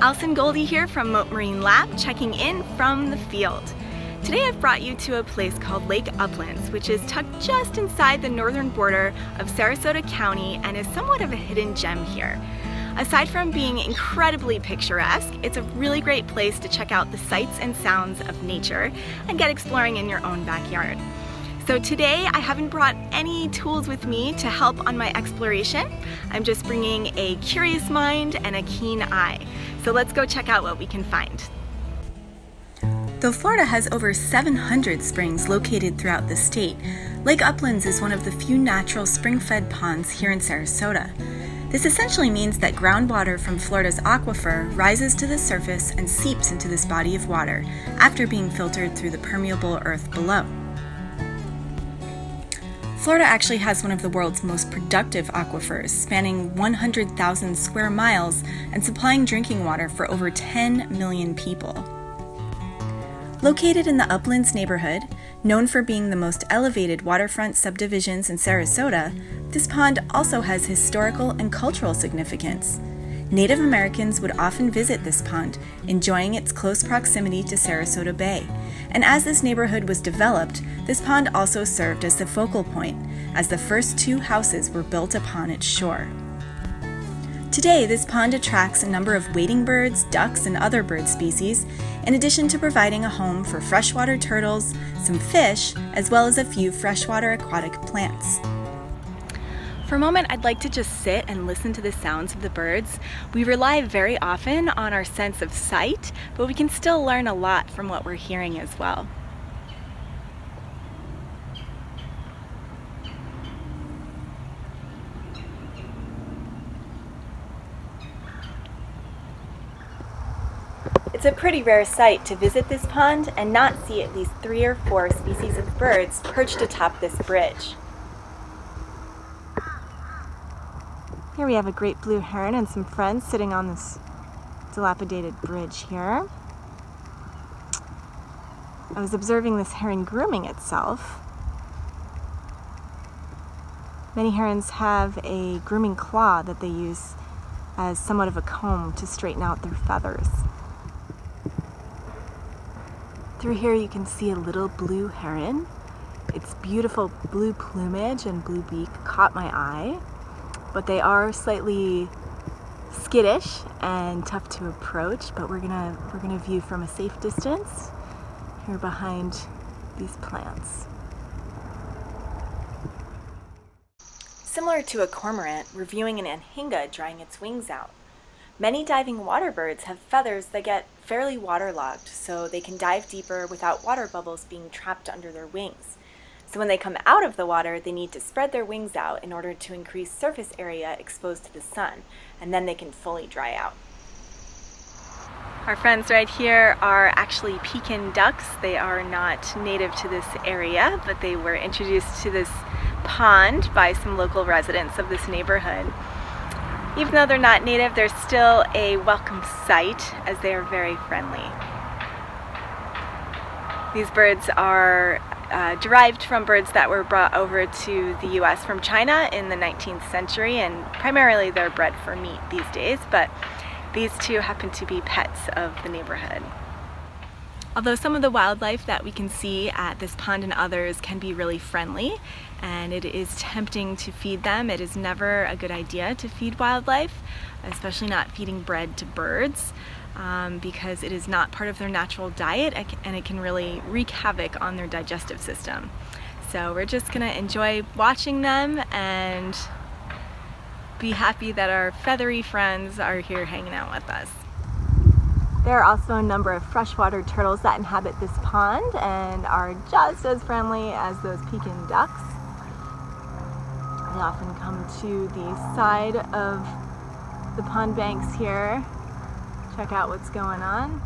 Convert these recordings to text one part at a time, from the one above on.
Alison Goldy here from Mote Marine Lab, checking in from the field. Today I've brought you to a place called Lake Uplands, which is tucked just inside the northern border of Sarasota County and is somewhat of a hidden gem here. Aside from being incredibly picturesque, it's a really great place to check out the sights and sounds of nature and get exploring in your own backyard. So today I haven't brought any tools with me to help on my exploration. I'm just bringing a curious mind and a keen eye. So let's go check out what we can find. Though Florida has over 700 springs located throughout the state, Lake Uplands is one of the few natural spring-fed ponds here in Sarasota. This essentially means that groundwater from Florida's aquifer rises to the surface and seeps into this body of water after being filtered through the permeable earth below. Florida actually has one of the world's most productive aquifers, spanning 100,000 square miles and supplying drinking water for over 10 million people. Located in the Uplands neighborhood, known for being the most elevated waterfront subdivisions in Sarasota, this pond also has historical and cultural significance. Native Americans would often visit this pond, enjoying its close proximity to Sarasota Bay. And as this neighborhood was developed, this pond also served as the focal point, as the first 2 houses were built upon its shore. Today, this pond attracts a number of wading birds, ducks, and other bird species, in addition to providing a home for freshwater turtles, some fish, as well as a few freshwater aquatic plants. For a moment, I'd like to just sit and listen to the sounds of the birds. We rely very often on our sense of sight, but we can still learn a lot from what we're hearing as well. It's a pretty rare sight to visit this pond and not see at least 3 or 4 species of birds perched atop this bridge. Here we have a great blue heron and some friends sitting on this dilapidated bridge here. I was observing this heron grooming itself. Many herons have a grooming claw that they use as somewhat of a comb to straighten out their feathers. Through here you can see a little blue heron. Its beautiful blue plumage and blue beak caught my eye, but they are slightly skittish and tough to approach, but we're gonna view from a safe distance here behind these plants. Similar to a cormorant, we're viewing an Anhinga drying its wings out. Many diving water birds have feathers that get fairly waterlogged, so they can dive deeper without water bubbles being trapped under their wings. So when they come out of the water, they need to spread their wings out in order to increase surface area exposed to the sun, and then they can fully dry out. Our friends right here are actually Peking Ducks. They are not native to this area, but they were introduced to this pond by some local residents of this neighborhood. Even though they're not native, they're still a welcome sight as they are very friendly. These birds are derived from birds that were brought over to the US from China in the 19th century, and primarily they're bred for meat these days, but these two happen to be pets of the neighborhood. Although some of the wildlife that we can see at this pond and others can be really friendly, and it is tempting to feed them, it is never a good idea to feed wildlife, especially not feeding bread to birds, because it is not part of their natural diet and it can really wreak havoc on their digestive system. So we're just gonna enjoy watching them and be happy that our feathery friends are here hanging out with us. There are also a number of freshwater turtles that inhabit this pond and are just as friendly as those Peking ducks. They often come to the side of the pond banks here, check out what's going on.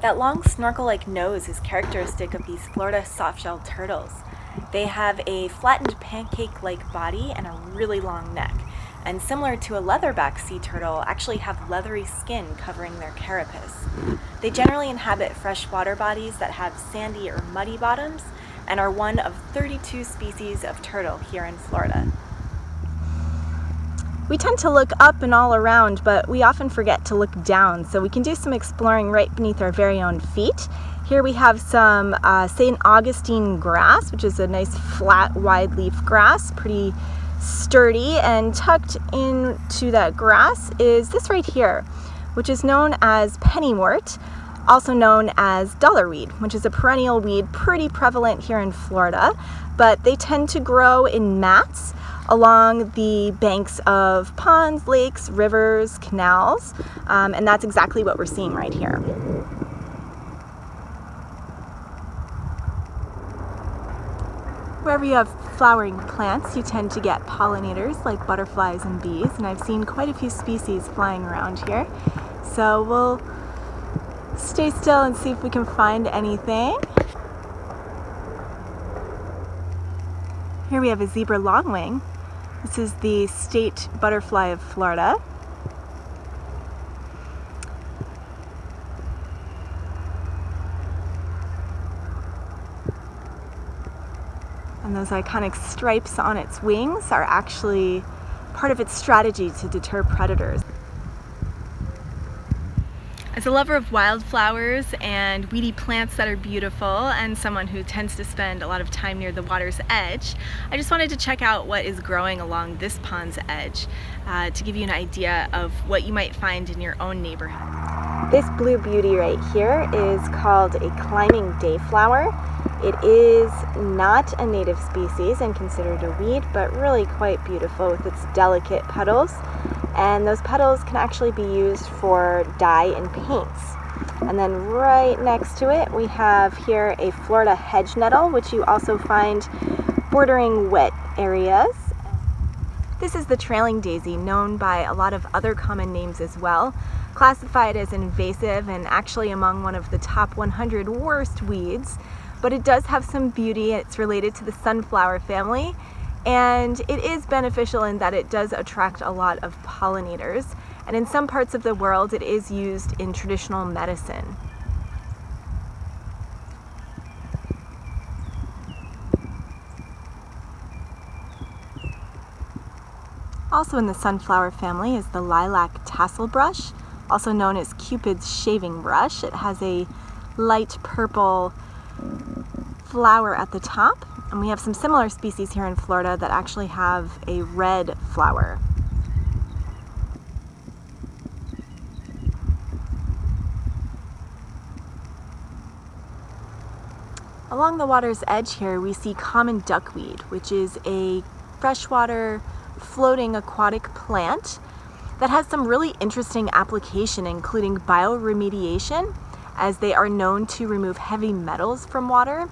That long snorkel-like nose is characteristic of these Florida soft-shelled turtles. They have a flattened pancake-like body and a really long neck, and similar to a leatherback sea turtle, actually have leathery skin covering their carapace. They generally inhabit freshwater bodies that have sandy or muddy bottoms and are one of 32 species of turtle here in Florida. We tend to look up and all around, but we often forget to look down, so we can do some exploring right beneath our very own feet. Here we have some St. Augustine grass, which is a nice flat, wide leaf grass, pretty sturdy, and tucked into that grass is this right here, which is known as pennywort, also known as dollarweed, which is a perennial weed pretty prevalent here in Florida, but they tend to grow in mats along the banks of ponds, lakes, rivers, canals, and that's exactly what we're seeing right here. Wherever you have flowering plants, you tend to get pollinators like butterflies and bees, and I've seen quite a few species flying around here. So we'll stay still and see if we can find anything. Here we have a zebra longwing. This is the state butterfly of Florida. And those iconic stripes on its wings are actually part of its strategy to deter predators. As a lover of wildflowers and weedy plants that are beautiful, and someone who tends to spend a lot of time near the water's edge, I just wanted to check out what is growing along this pond's edge to give you an idea of what you might find in your own neighborhood. This blue beauty right here is called a climbing dayflower. It is not a native species and considered a weed, but really quite beautiful with its delicate petals. And those petals can actually be used for dye and paints. And then right next to it, we have here a Florida hedge nettle, which you also find bordering wet areas. This is the trailing daisy, known by a lot of other common names as well, classified as invasive and actually among one of the top 100 worst weeds. But it does have some beauty. It's related to the sunflower family, and it is beneficial in that it does attract a lot of pollinators, and in some parts of the world it is used in traditional medicine. Also in the sunflower family is the lilac tassel brush, also known as Cupid's shaving brush. It has a light purple flower at the top, and we have some similar species here in Florida that actually have a red flower. Along the water's edge here we see common duckweed, which is a freshwater floating aquatic plant that has some really interesting application, including bioremediation, as they are known to remove heavy metals from water.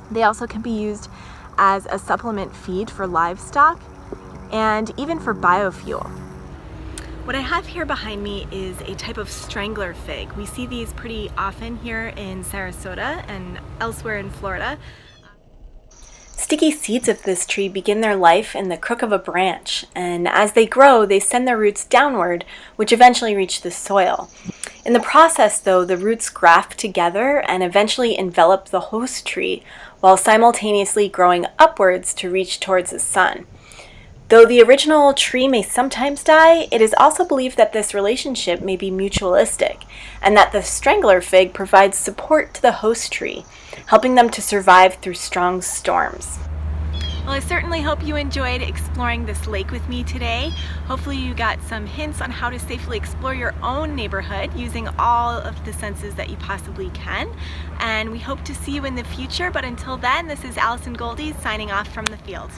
They also can be used as a supplement feed for livestock and even for biofuel. What I have here behind me is a type of strangler fig. We see these pretty often here in Sarasota and elsewhere in Florida. Sticky seeds of this tree begin their life in the crook of a branch, and as they grow, they send their roots downward, which eventually reach the soil. In the process, though, the roots graft together and eventually envelop the host tree, while simultaneously growing upwards to reach towards the sun. Though the original tree may sometimes die, it is also believed that this relationship may be mutualistic, and that the strangler fig provides support to the host tree, helping them to survive through strong storms. Well, I certainly hope you enjoyed exploring this lake with me today. Hopefully you got some hints on how to safely explore your own neighborhood using all of the senses that you possibly can. And we hope to see you in the future, but until then, this is Alison Goldy signing off from the field.